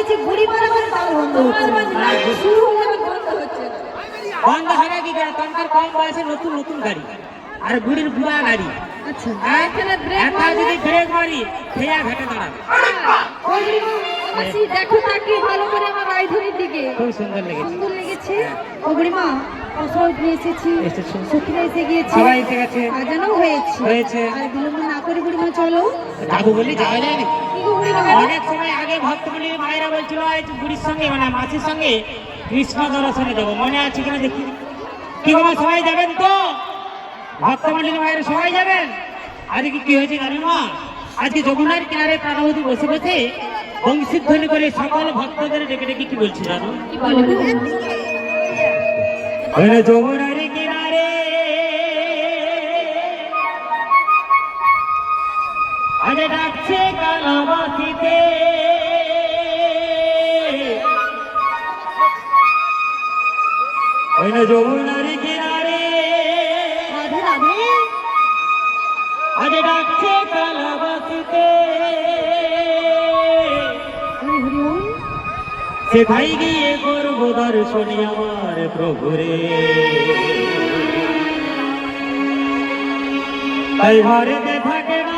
বলেছি বুড়ি মারা মানে তাও বন্ধ হচ্ছে না। শুরু হলে বন্ধ হচ্ছে না। বন্ধ হবে কি করে? তখনকার কম বয়সে নতুন নতুন গাড়ি আর বুড়ির বুড়া গাড়ি। আচ্ছা হ্যাঁ? এখানে ব্রেক একটা যদি ব্রেক মারি খেয়া ঘেটে দাঁড়াবে। দেখো তাকে ভালো করে আমার রায়ধনীর দিকে। খুব সুন্দর লেগেছে। সুন্দর লেগেছে। ও বুড়িমা সবাই এসেছি, এসেছে। সখীরা এসে গিয়েছে, সবাই এসে গেছে। সাজানো হয়েছে। আর বিলম্ব না করে বুড়িমা চলো। যাবো বললি যাওয়া যায় না। কি গো বুড়িমা? অনেক সময় আগে ভক্তগুলির মায়েরা বলছিল এই বুড়ির সঙ্গে মানে মাসির সঙ্গে কৃষ্ণ দর্শনে যাবো, মনে আছে কিনা দেখি। কি বলে সবাই যাবেন তো? ভক্তমন্ডলীর মায়েরা সবাই যাবেন। আজকে কি হয়েছে জানেন মা? আজকে যমুনার কিনারে প্রাণবতী বসে বসে বংশীধ্বনি করে সকল ভক্তদের ডেকে ডেকে কি বলছি জানো? কি বলে? যমুনার কিনারে আজ ডাকছে কালাবাসীতে, যমুনার কিনারে রাধে রাধে আজ ডাকছে কালাবাসীতে, সেথায় গিয়ে করব দর্শনী আমার প্রভুরে। তাই ঘরেতে থাকে না